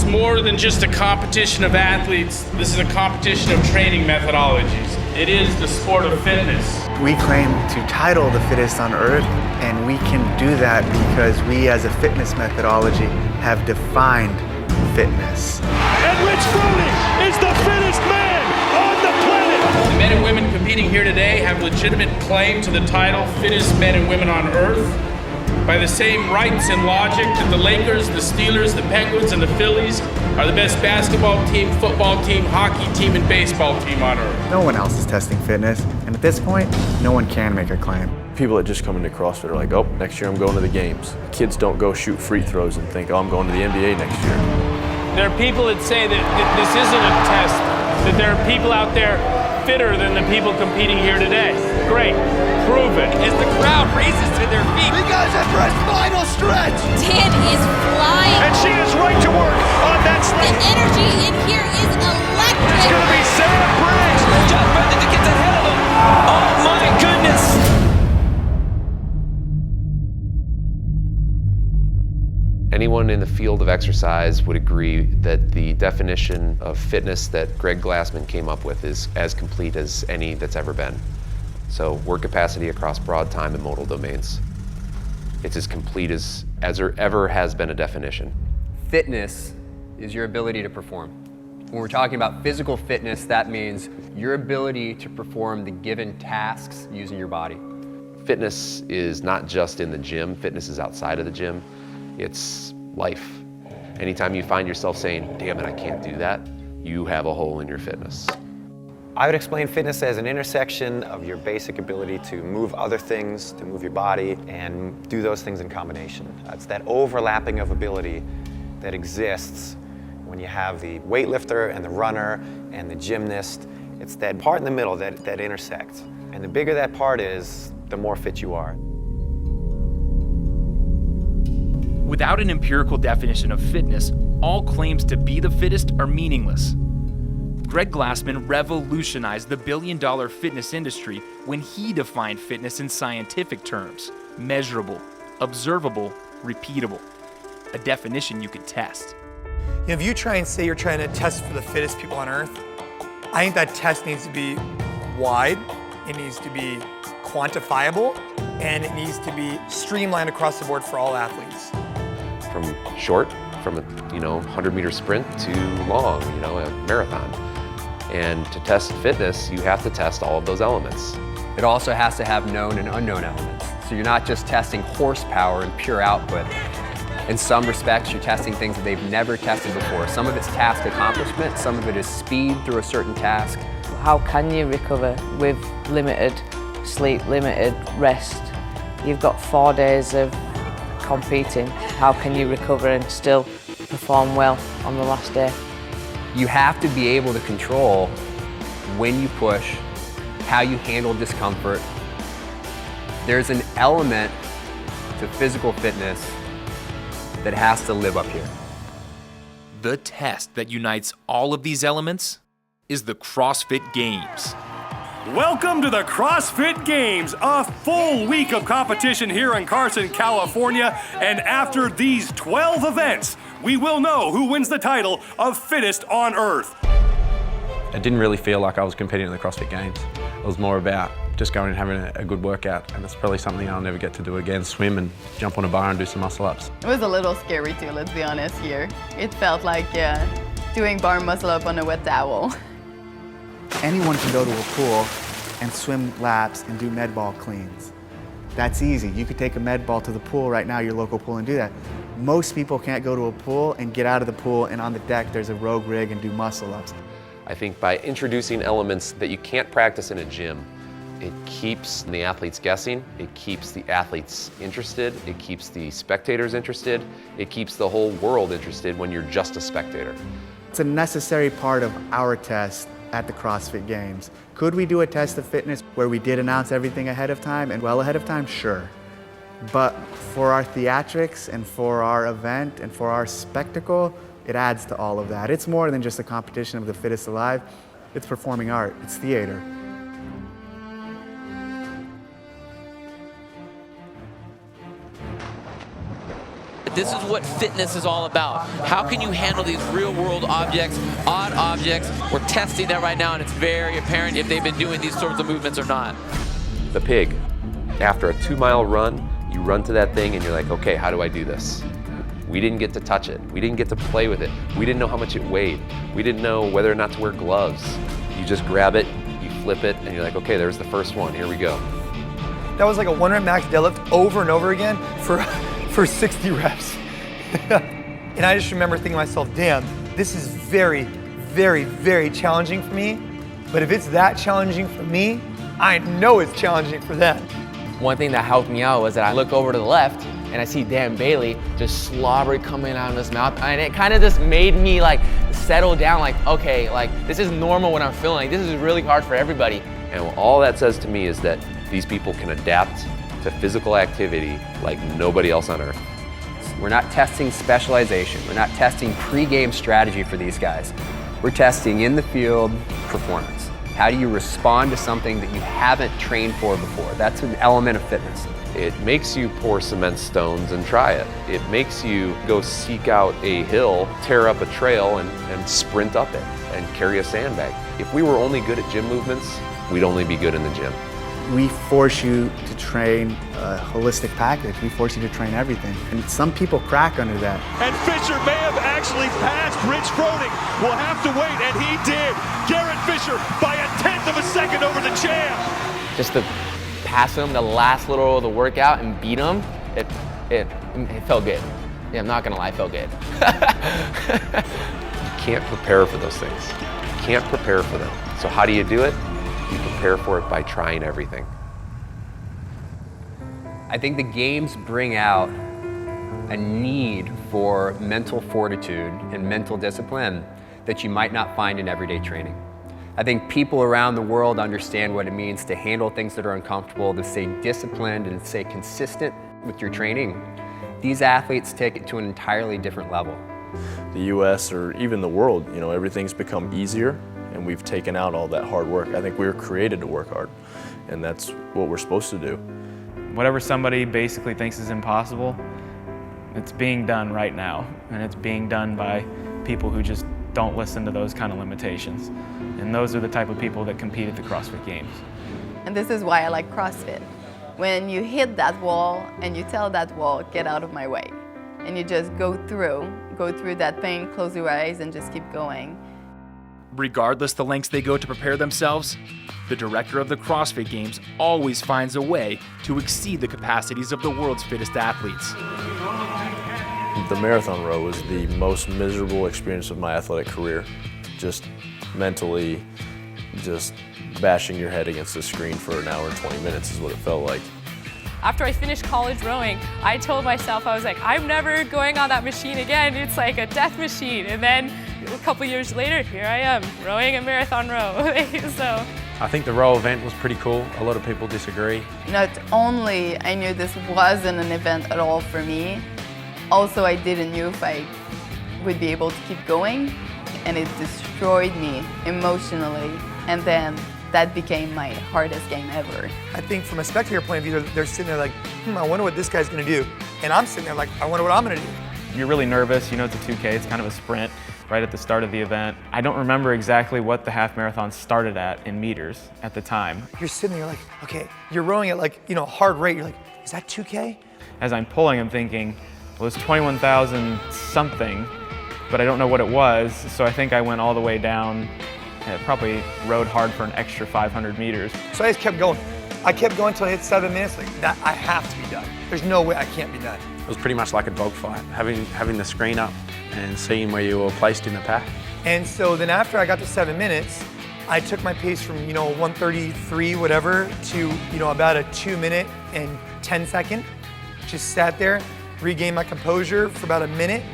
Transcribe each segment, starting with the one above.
more than just a competition of athletes. This is a competition of training methodologies. It is the sport of fitness. We claim to title the fittest on earth, and we can do that because we as a fitness methodology have defined fitness. And Rich Froning is the fittest man on the planet! The men and women competing here today have legitimate claim to the title fittest men and women on earth by the same rights and logic that the Lakers, the Steelers, the Penguins, and the Phillies are the best basketball team, football team, hockey team, and baseball team on earth. No one else is testing fitness, and at this point, no one can make a claim. People that just come into CrossFit are like, oh, next year I'm going to the games. Kids don't go shoot free throws and think, oh, I'm going to the NBA next year. There are people that say that this isn't a test, that there are people out there fitter than the people competing here today. Great, prove it. As the crowd raises to their feet. You guys have for his final stretch! Dan is flying. And she is right to work on that The slate. energy in here is electric. It's going to be Sam Briggs. John Benedict gets ahead of him. Oh my goodness! Anyone in the field of exercise would agree that the definition of fitness that Greg Glassman came up with is as complete as any that's ever been. So work capacity across broad time and modal domains. It's as complete as there ever has been a definition. Fitness is your ability to perform. When we're talking about physical fitness, that means your ability to perform the given tasks using your body. Fitness is not just in the gym, fitness is outside of the gym. It's life. Anytime you find yourself saying, damn it, I can't do that, you have a hole in your fitness. I would explain fitness as an intersection of your basic ability to move other things, to move your body, and do those things in combination. It's that overlapping of ability that exists when you have the weightlifter and the runner and the gymnast. It's that part in the middle that intersects. And the bigger that part is, the more fit you are. Without an empirical definition of fitness, all claims to be the fittest are meaningless. Greg Glassman revolutionized the billion-dollar fitness industry when he defined fitness in scientific terms: measurable, observable, repeatable. A definition you could test. If you try and say you're trying to test for the fittest people on earth, I think that test needs to be wide, it needs to be quantifiable, and it needs to be streamlined across the board for all athletes. From short, from a 100-meter sprint to long, a marathon. And to test fitness, you have to test all of those elements. It also has to have known and unknown elements. So you're not just testing horsepower and pure output. In some respects, you're testing things that they've never tested before. Some of it's task accomplishment, some of it is speed through a certain task. How can you recover with limited sleep, limited rest? You've got 4 days of competing. How can you recover and still perform well on the last day? You have to be able to control when you push, how you handle discomfort. There's an element to physical fitness that has to live up here. The test that unites all of these elements is the CrossFit Games. Welcome to the CrossFit Games, a full week of competition here in Carson, California. And after these 12 events, we will know who wins the title of fittest on earth. It didn't really feel like I was competing in the CrossFit Games. It was more about just going and having a good workout, and it's probably something I'll never get to do again, swim and jump on a bar and do some muscle ups. It was a little scary too, let's be honest here. It felt like doing bar muscle up on a wet towel. Anyone can go to a pool and swim laps and do med ball cleans. That's easy. You could take a med ball to the pool right now, your local pool, and do that. Most people can't go to a pool and get out of the pool and on the deck there's a rogue rig and do muscle ups. I think by introducing elements that you can't practice in a gym, it keeps the athletes guessing, it keeps the athletes interested, it keeps the spectators interested, it keeps the whole world interested when you're just a spectator. It's a necessary part of our test at the CrossFit Games. Could we do a test of fitness where we did announce everything ahead of time and well ahead of time? Sure. But for our theatrics and for our event and for our spectacle, it adds to all of that. It's more than just a competition of the fittest alive. It's performing art, it's theater. this is what fitness is all about. How can you handle these real world objects, odd objects? We're testing that right now, and it's very apparent if they've been doing these sorts of movements or not. The pig. After a 2-mile run, you run to that thing and you're like, okay, how do I do this? We didn't get to touch it. We didn't get to play with it. We didn't know how much it weighed. We didn't know whether or not to wear gloves. You just grab it, you flip it, and you're like, okay, there's the first one, here we go. That was like a 1 rep max deadlift over and over again for 60 reps. And I just remember thinking to myself, damn, this is very, very, very challenging for me. But if it's that challenging for me, I know it's challenging for them. One thing that helped me out was that I look over to the left and I see Dan Bailey just slobbery coming out of his mouth. And it kind of just made me like settle down, like, okay, like this is normal what I'm feeling. Like, this is really hard for everybody. And all that says to me is that these people can adapt to physical activity like nobody else on earth. We're not testing specialization. We're not testing pre-game strategy for these guys. We're testing in the field performance. How do you respond to something that you haven't trained for before? That's an element of fitness. It makes you pour cement stones and try it. It makes you go seek out a hill, tear up a trail, and sprint up it and carry a sandbag. If we were only good at gym movements, we'd only be good in the gym. We force you to train a holistic package. We force you to train everything. And some people crack under that. And Fisher may have actually passed Rich Froning. We'll have to wait, and he did. Garrett Fisher by 1/10 of a second over the champ. Just to pass him the last little of the workout and beat him, it felt good. Yeah, I'm not gonna lie, it felt good. You can't prepare for those things. You can't prepare for them. So how do you do it? You prepare for it by trying everything. I think the games bring out a need for mental fortitude and mental discipline that you might not find in everyday training. I think people around the world understand what it means to handle things that are uncomfortable, to stay disciplined and stay consistent with your training. These athletes take it to an entirely different level. The US or even the world, you know, everything's become easier and we've taken out all that hard work. I think we were created to work hard, and that's what we're supposed to do. Whatever somebody basically thinks is impossible, it's being done right now, and it's being done by people who just don't listen to those kind of limitations. And those are the type of people that compete at the CrossFit Games. And this is why I like CrossFit. When you hit that wall and you tell that wall, get out of my way, and you just go through that pain, close your eyes, and just keep going. Regardless the lengths they go to prepare themselves, the director of the CrossFit Games always finds a way to exceed the capacities of the world's fittest athletes. The marathon row was the most miserable experience of my athletic career. Just mentally, just bashing your head against the screen for an hour and 20 minutes is what it felt like. After I finished college rowing, I told myself, I was like, I'm never going on that machine again. It's like a death machine. And then a couple years later, here I am, rowing a marathon row. So I think the row event was pretty cool. A lot of people disagree. Not only I knew this wasn't an event at all for me, also I didn't know if I would be able to keep going, and it destroyed me emotionally. And then that became my hardest game ever. I think from a spectator point of view, they're sitting there like, I wonder what this guy's gonna do. And I'm sitting there like, I wonder what I'm gonna do. You're really nervous, you know it's a 2K, it's kind of a sprint right at the start of the event. I don't remember exactly what the half marathon started at in meters at the time. You're sitting there like, okay, you're rowing at like, hard rate. You're like, is that 2K? As I'm pulling, I'm thinking, well, it's 21,000 something, but I don't know what it was, so I think I went all the way down. And probably rode hard for an extra 500 meters. So I just kept going. I kept going until I hit 7 minutes. Like, that, I have to be done. There's no way I can't be done. It was pretty much like a dogfight, having the screen up and seeing where you were placed in the pack. And so then after I got to 7 minutes, I took my pace from 1:33 whatever to about a 2 minute and 10 second. Just sat there, regained my composure for about a minute,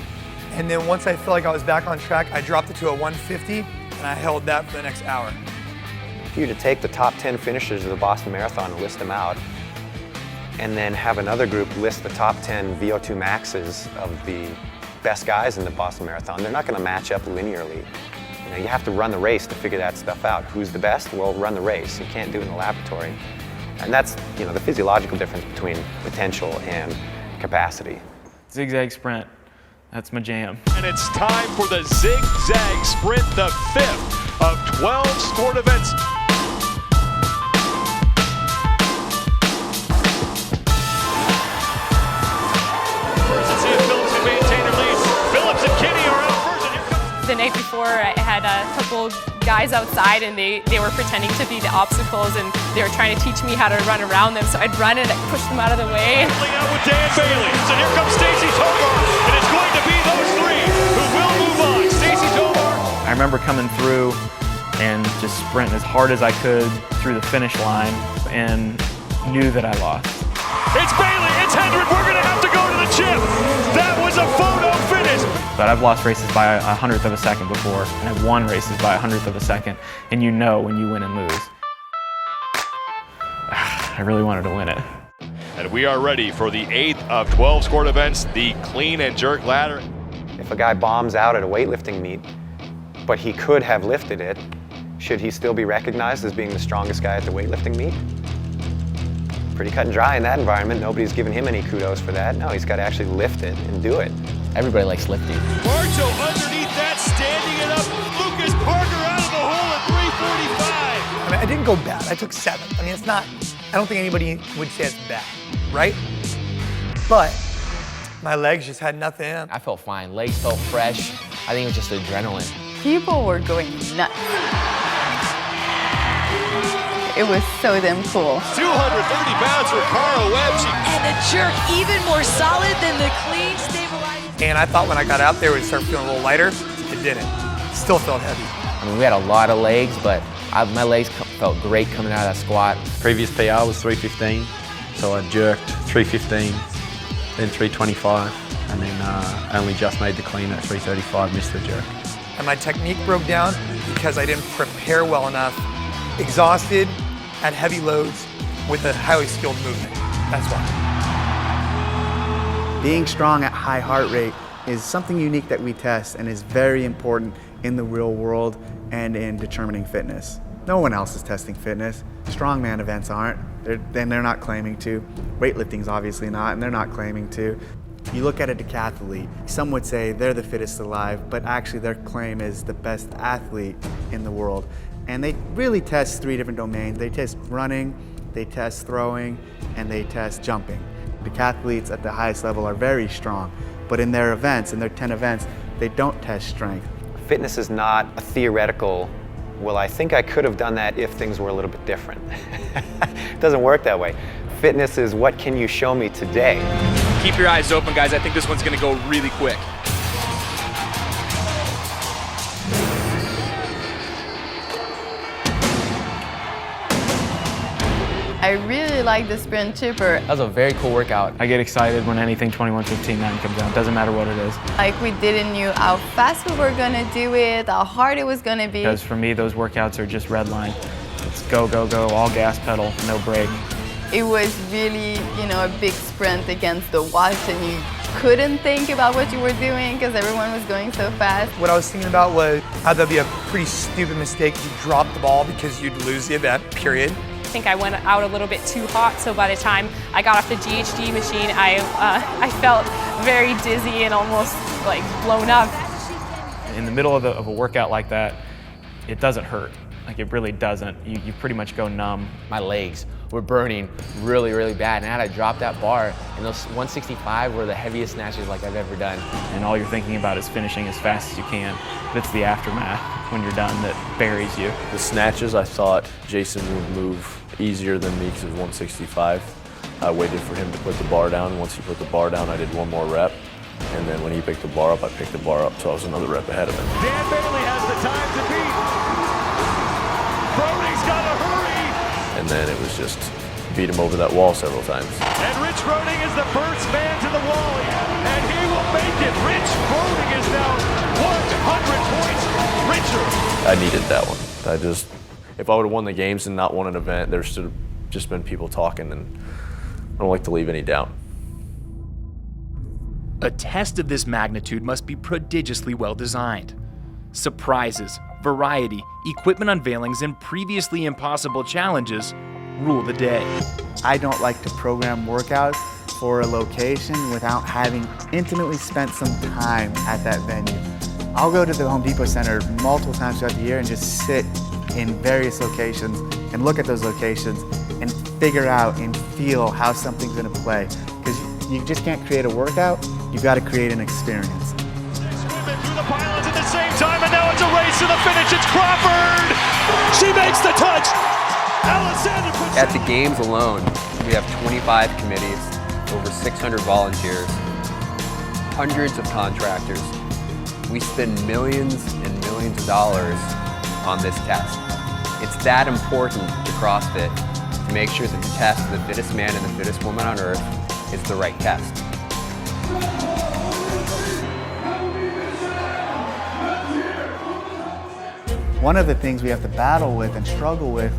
and then once I felt like I was back on track, I dropped it to a 150. And I held that for the next hour. For you to take the top 10 finishers of the Boston Marathon and list them out, and then have another group list the top 10 VO2 maxes of the best guys in the Boston Marathon, they're not going to match up linearly. You have to run the race to figure that stuff out. Who's the best? Well, run the race. You can't do it in the laboratory. And that's the physiological difference between potential and capacity. Zigzag sprint, that's my jam. And it's time for the zigzag sprint, the 5th of 12 sport events. The night before, I had a couple guys outside and they were pretending to be the obstacles and they were trying to teach me how to run around them. So I'd run and I'd push them out of the way. Out with Dan Bailey. So here comes Stacy Tovar. And it's going to be those three who will move on. Stacy Tovar. I remember coming through and just sprinting as hard as I could through the finish line and knew that I lost. It's Bailey, it's Hendrick. We're going to have to go to the chip. That was a photo finish. But I've lost races by 100th of a second before, and I've won races by 100th of a second, and you know when you win and lose. I really wanted to win it. And we are ready for the 8th of 12 sport events, the clean and jerk ladder. If a guy bombs out at a weightlifting meet, but he could have lifted it, should he still be recognized as being the strongest guy at the weightlifting meet? Pretty cut and dry in that environment. Nobody's giving him any kudos for that. No, he's got to actually lift it and do it. Everybody likes lifting. Barto underneath that, standing it up. Lucas Parker out of the hole at 345. I mean, I didn't go bad. I took 7th. I mean, it's not, I don't think anybody would say it's bad, right? But my legs just had nothing in them. I felt fine. Legs felt fresh. I think it was just adrenaline. People were going nuts. It was so damn cool. 230 pounds for Cara Webb. And the jerk even more solid than the clean stabilized. And I thought when I got out there it would start feeling a little lighter. It didn't. Still felt heavy. I mean, we had a lot of legs, but my legs felt great coming out of that squat. Previous PR was 315, so I jerked 315, then 325, and then only just made the clean at 335, missed the jerk. And my technique broke down because I didn't prepare well enough. Exhausted at heavy loads with a highly skilled movement. That's why. Being strong at high heart rate is something unique that we test and is very important in the real world and in determining fitness. No one else is testing fitness. Strongman events aren't, and they're not claiming to. Weightlifting's obviously not, and they're not claiming to. You look at a decathlete, some would say they're the fittest alive, but actually their claim is the best athlete in the world. And they really test 3 different domains. They test running, they test throwing, and they test jumping. Decathletes at the highest level are very strong, but in their events, in their 10 events, they don't test strength. Fitness is not a theoretical, well, I think I could have done that if things were a little bit different. It doesn't work that way. Fitness is what can you show me today? Keep your eyes open, guys. I think this one's going to go really quick. I really like the sprint chipper. That was a very cool workout. I get excited when anything 21:15.9 comes out. Doesn't matter what it is. Like we didn't know how fast we were gonna do it, how hard it was gonna be. Because for me, those workouts are just red line. It's go, go, go, all gas pedal, no brake. It was really, a big sprint against the watch and you couldn't think about what you were doing because everyone was going so fast. What I was thinking about was how that'd be a pretty stupid mistake if you drop the ball because you'd lose the event, period. I think I went out a little bit too hot, so by the time I got off the GHD machine, I felt very dizzy and almost like blown up. In the middle of a workout like that, it doesn't hurt. Like it really doesn't. You pretty much go numb. My legs were burning really, really bad, and I had to drop that bar, and those 165 were the heaviest snatches like I've ever done. And all you're thinking about is finishing as fast as you can. But it's the aftermath when you're done that buries you. The snatches, I thought Jason would move easier than me because it was 165. I waited for him to put the bar down. Once he put the bar down, I did one more rep. And then when he picked the bar up, I picked the bar up, so I was another rep ahead of him. Dan Bailey has the time to beat. Broding's got to hurry. And then it was just beat him over that wall several times. And Rich Broding is the first man to the wall, and he will make it. Rich Broding is now 100 points richer. I needed that one. If I would have won the games and not won an event, there should have just been people talking, and I don't like to leave any doubt. A test of this magnitude must be prodigiously well designed. Surprises, variety, equipment unveilings, and previously impossible challenges rule the day. I don't like to program workouts for a location without having intimately spent some time at that venue. I'll go to the Home Depot Center multiple times throughout the year and just sit in various locations and look at those locations and figure out and feel how something's gonna play. Because you just can't create a workout, you've got to create an experience. Through the pylons at the same time, and now it's a race to the finish. It's Crawford. She makes the touch. Alexander puts At the games alone, we have 25 committees, over 600 volunteers, hundreds of contractors. We spend millions and millions of dollars on this test. It's that important to CrossFit to make sure that the test of the fittest man and the fittest woman on earth is the right test. One of the things we have to battle with and struggle with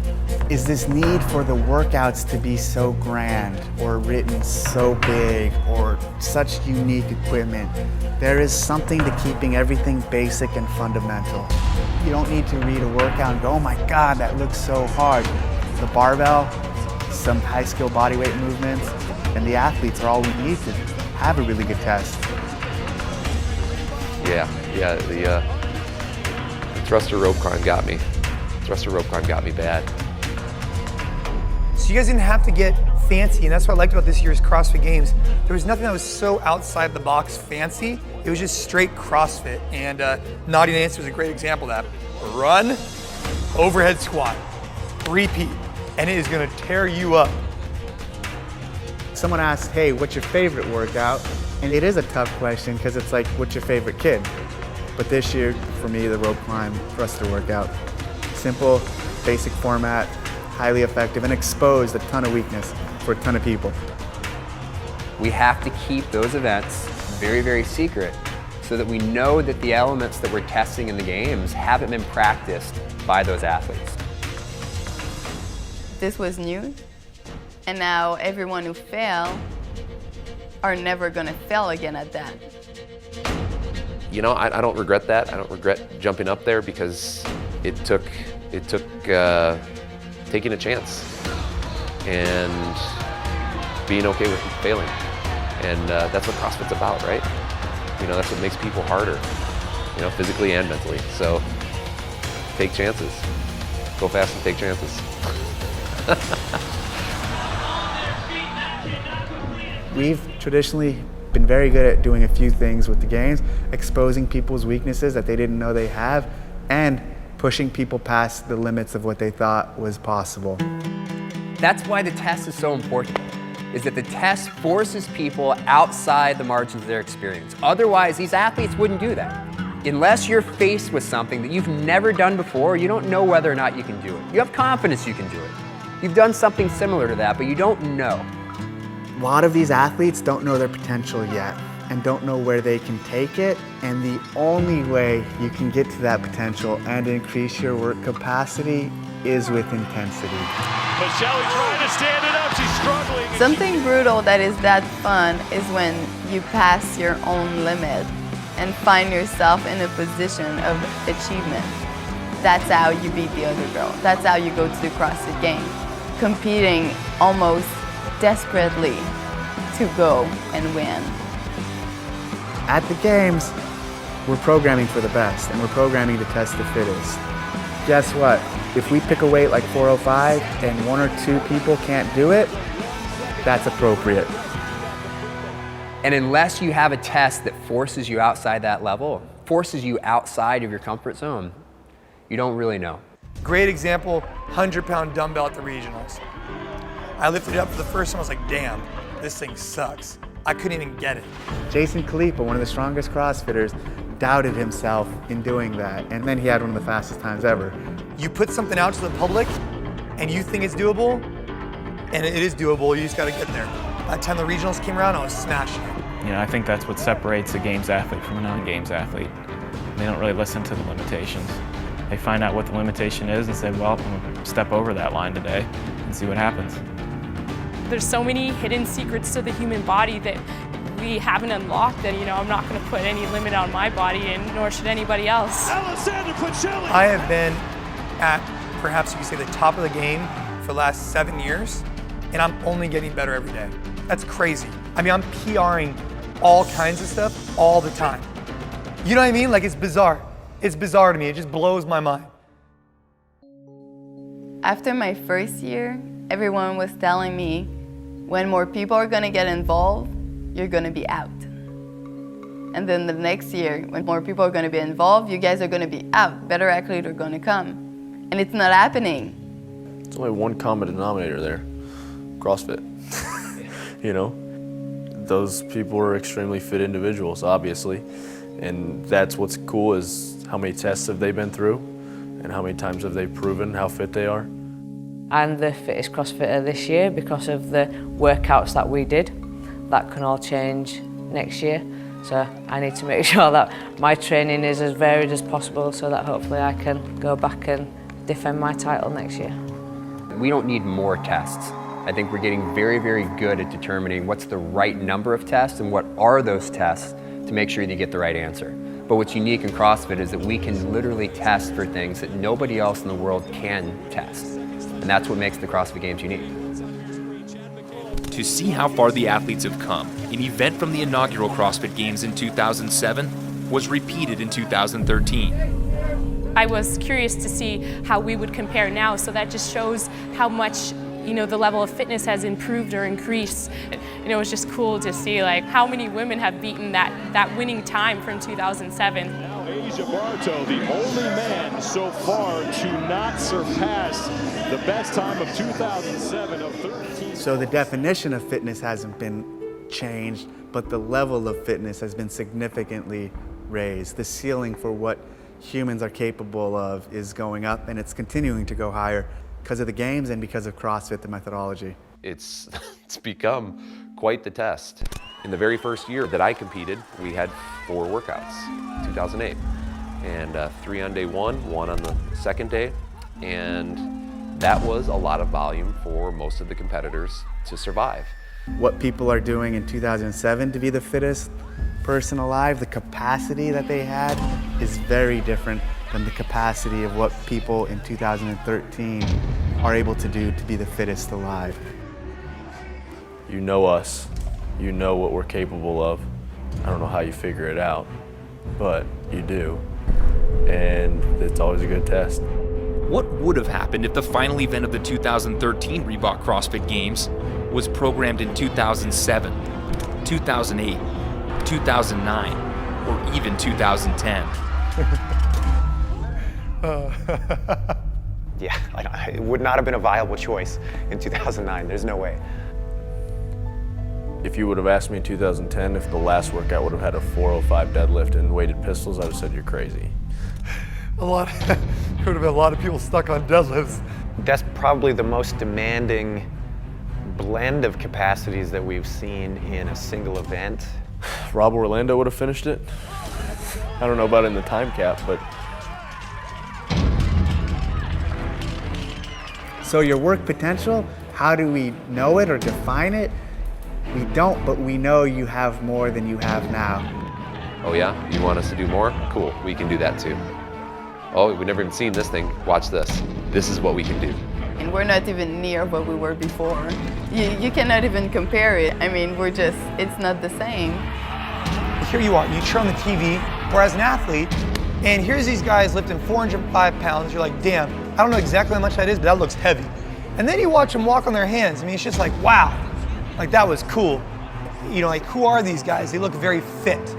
is this need for the workouts to be so grand or written so big or such unique equipment. There is something to keeping everything basic and fundamental. You don't need to read a workout and go, oh my God, that looks so hard. The barbell, some high skill bodyweight movements, and the athletes are all we need to have a really good test. Yeah, the thruster rope climb got me. Thruster rope climb got me bad. So you guys didn't have to get fancy, and that's what I liked about this year's CrossFit Games. There was nothing that was so outside the box fancy. It was just straight CrossFit, and Naughty Nancy was a great example of that. Run, overhead squat, repeat, and it is gonna tear you up. Someone asks, hey, what's your favorite workout? And it is a tough question because it's like, what's your favorite kid? But this year, for me, the rope climb thruster workout. Simple, basic format, highly effective, and exposed a ton of weakness for a ton of people. We have to keep those events very, very secret so that we know that the elements that we're testing in the games haven't been practiced by those athletes. This was new, and now everyone who failed are never gonna fail again at that. You know, I don't regret that. I don't regret jumping up there because it took taking a chance and being okay with failing. And that's what CrossFit's about, right? You know, that's what makes people harder, you know, physically and mentally. So take chances. Go fast and take chances. We've traditionally been very good at doing a few things with the games, exposing people's weaknesses that they didn't know they have, and pushing people past the limits of what they thought was possible. That's why the test is so important, is that the test forces people outside the margins of their experience. Otherwise, these athletes wouldn't do that. Unless you're faced with something that you've never done before, you don't know whether or not you can do it. You have confidence you can do it. You've done something similar to that, but you don't know. A lot of these athletes don't know their potential yet and don't know where they can take it, and the only way you can get to that potential and increase your work capacity is with intensity. Michelle trying to stand it up, she's struggling. Something brutal that is that fun is when you pass your own limit and find yourself in a position of achievement. That's how you beat the other girl. That's how you go to the CrossFit Games, competing almost desperately to go and win. At the games, we're programming for the best, and we're programming to test the fittest. Guess what? If we pick a weight like 405 and one or two people can't do it, that's appropriate. And unless you have a test that forces you outside that level, forces you outside of your comfort zone, you don't really know. Great example, 100-pound dumbbell at the regionals. I lifted it up for the first time, I was like, damn, this thing sucks. I couldn't even get it. Jason Khalipa, one of the strongest CrossFitters, doubted himself in doing that, and then he had one of the fastest times ever. You put something out to the public, and you think it's doable, and it is doable, you just gotta get there. By the time the regionals came around, I was smashing it. You know, I think that's what separates a games athlete from a non-games athlete. They don't really listen to the limitations. They find out what the limitation is and say, well, I'm gonna step over that line today and see what happens. There's so many hidden secrets to the human body that we haven't unlocked that, you know, I'm not going to put any limit on my body, and nor should anybody else. I have been at, perhaps you could say, the top of the game for the last 7 years, and I'm only getting better every day. That's crazy. I mean, I'm PRing all kinds of stuff all the time. You know what I mean? Like, it's bizarre. It's bizarre to me. It just blows my mind. After my first year, everyone was telling me, when more people are gonna get involved, you're gonna be out. And then the next year, when more people are gonna be involved, you guys are gonna be out. Better athletes are gonna come. And it's not happening. There's only one common denominator there, CrossFit. You know, those people are extremely fit individuals, obviously. And that's what's cool, is how many tests have they been through and how many times have they proven how fit they are. I'm the fittest CrossFitter this year because of the workouts that we did. That can all change next year. So I need to make sure that my training is as varied as possible so that hopefully I can go back and defend my title next year. We don't need more tests. I think we're getting very, very good at determining what's the right number of tests and what are those tests to make sure that you get the right answer. But what's unique in CrossFit is that we can literally test for things that nobody else in the world can test. And that's what makes the CrossFit Games unique. To see how far the athletes have come, an event from the inaugural CrossFit Games in 2007 was repeated in 2013. I was curious to see how we would compare now, so that just shows how much the level of fitness has improved or increased. It was just cool to see like how many women have beaten that winning time from 2007. Now Asia Barto, the only man so far to not surpass the best time of 2007 of 13. So the definition of fitness hasn't been changed, but the level of fitness has been significantly raised. The ceiling for what humans are capable of is going up, and it's continuing to go higher because of the games and because of CrossFit, the methodology. It's become quite the test. In the very first year that I competed, we had 4 workouts, 2008. And 3 on day 1, 1 on the second day. And that was a lot of volume for most of the competitors to survive. What people are doing in 2007 to be the fittest person alive, the capacity that they had is very different than the capacity of what people in 2013 are able to do to be the fittest alive. You know us, you know what we're capable of. I don't know how you figure it out, but you do. And it's always a good test. What would have happened if the final event of the 2013 Reebok CrossFit Games was programmed in 2007, 2008, 2009, or even 2010? Yeah, it would not have been a viable choice in 2009. There's no way. If you would have asked me in 2010 if the last workout would have had a 405 deadlift and weighted pistols, I would have said you're crazy. There would have been a lot of people stuck on deadlifts. That's probably the most demanding blend of capacities that we've seen in a single event. Rob Orlando would have finished it. I don't know about in the time cap, but. So your work potential, how do we know it or define it? We don't, but we know you have more than you have now. Oh yeah? You want us to do more? Cool, we can do that too. Oh, we've never even seen this thing. Watch this. This is what we can do. And we're not even near what we were before. You cannot even compare it. I mean, it's not the same. Here you are, you turn on the TV, or as an athlete, and here's these guys lifting 405 pounds. You're like, damn, I don't know exactly how much that is, but that looks heavy. And then you watch them walk on their hands. I mean, it's just like, wow, like that was cool. You know, like who are these guys? They look very fit.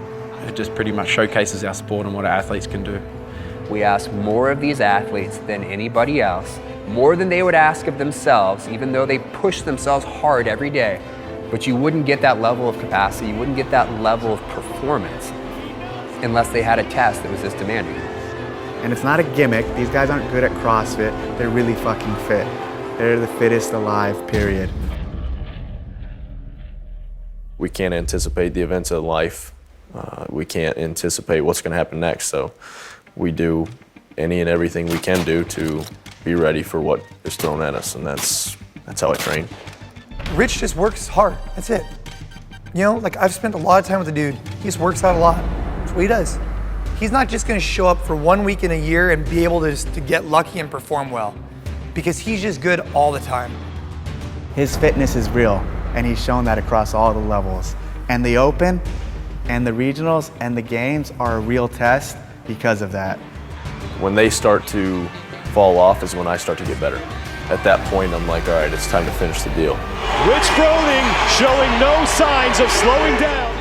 It just pretty much showcases our sport and what our athletes can do. We ask more of these athletes than anybody else, more than they would ask of themselves, even though they push themselves hard every day. But you wouldn't get that level of capacity, you wouldn't get that level of performance unless they had a test that was this demanding. And it's not a gimmick. These guys aren't good at CrossFit. They're really fucking fit. They're the fittest alive, period. We can't anticipate the events of life. We can't anticipate what's going to happen next. So we do any and everything we can do to be ready for what is thrown at us. And that's how I train. Rich just works hard. That's it. You know, like I've spent a lot of time with the dude. He just works out a lot. That's what he does. He's not just going to show up for 1 week in a year and be able to get lucky and perform well, because he's just good all the time. His fitness is real. and he's shown that across all the levels. And the Open and the regionals and the games are a real test because of that. When they start to fall off is when I start to get better. At that point, I'm like, all right, it's time to finish the deal. Rich Froning showing no signs of slowing down.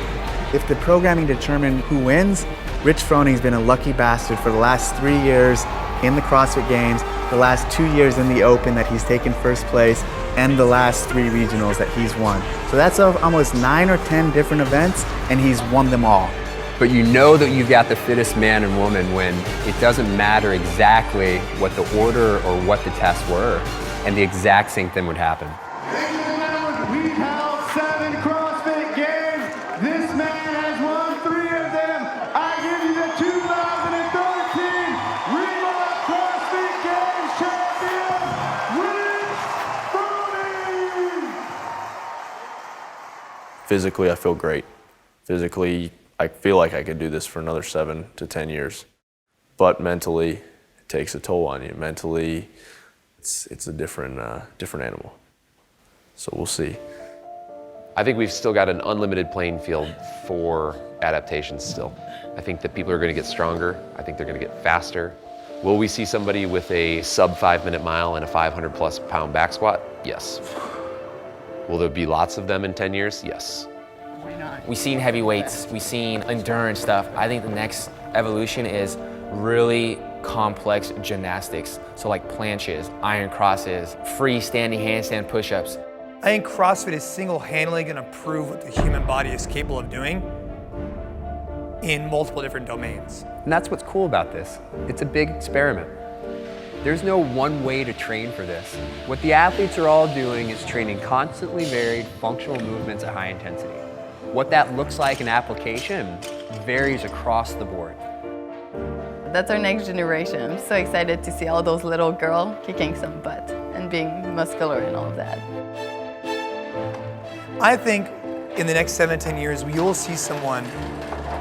If the programming determined who wins, Rich Froning's been a lucky bastard for the last 3 years in the CrossFit Games, the last 2 years in the Open that he's taken first place, and the last 3 regionals that he's won. So that's almost 9 or 10 different events, and he's won them all. But you know that you've got the fittest man and woman when it doesn't matter exactly what the order or what the tests were, and the exact same thing would happen. We have 7 CrossFit Games. This man has won 3 of them. I give you the 2013 Reebok CrossFit Games champion, Rich Froning. Physically, I feel great. Physically, I feel like I could do this for another 7 to 10 years. But mentally, it takes a toll on you. Mentally, it's a different animal. So we'll see. I think we've still got an unlimited playing field for adaptations still. I think that people are going to get stronger. I think they're going to get faster. Will we see somebody with a sub 5-minute mile and a 500+ pound back squat? Yes. Will there be lots of them in 10 years? Yes. We've seen heavyweights, we've seen endurance stuff. I think the next evolution is really complex gymnastics. So like planches, iron crosses, freestanding handstand push-ups. I think CrossFit is single-handedly going to prove what the human body is capable of doing in multiple different domains. And that's what's cool about this. It's a big experiment. There's no one way to train for this. What the athletes are all doing is training constantly varied functional movements at high intensity. What that looks like in application varies across the board. That's our next generation. I'm so excited to see all those little girls kicking some butt and being muscular and all of that. I think in the next 7 to 10 years, we will see someone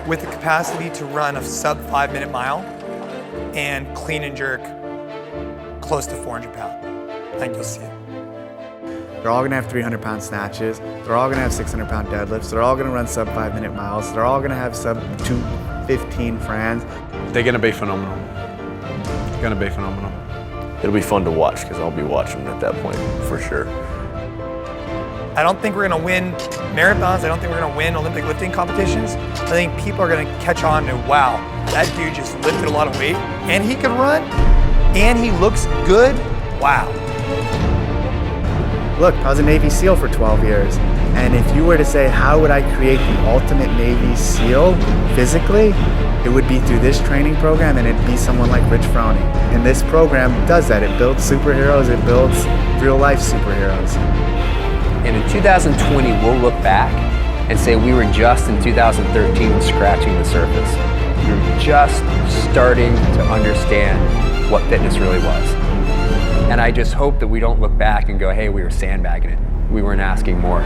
with the capacity to run a sub 5-minute mile and clean and jerk close to 400 pounds. I think you'll see it. They're all gonna have 300-pound snatches. They're all gonna have 600-pound deadlifts. They're all gonna run sub 5-minute miles. They're all gonna have sub 2:15 Frans. They're gonna be phenomenal. Gonna be phenomenal. It'll be fun to watch because I'll be watching at that point for sure. I don't think we're gonna win marathons. I don't think we're gonna win Olympic lifting competitions. I think people are gonna catch on to, wow, that dude just lifted a lot of weight and he can run and he looks good. Wow. Look, I was a Navy SEAL for 12 years. And if you were to say, how would I create the ultimate Navy SEAL physically? It would be through this training program, and it'd be someone like Rich Froning. And this program does that. It builds superheroes. It builds real-life superheroes. And in 2020, we'll look back and say we were just in 2013 scratching the surface. We were just starting to understand what fitness really was. And I just hope that we don't look back and go, hey, we were sandbagging it. We weren't asking more.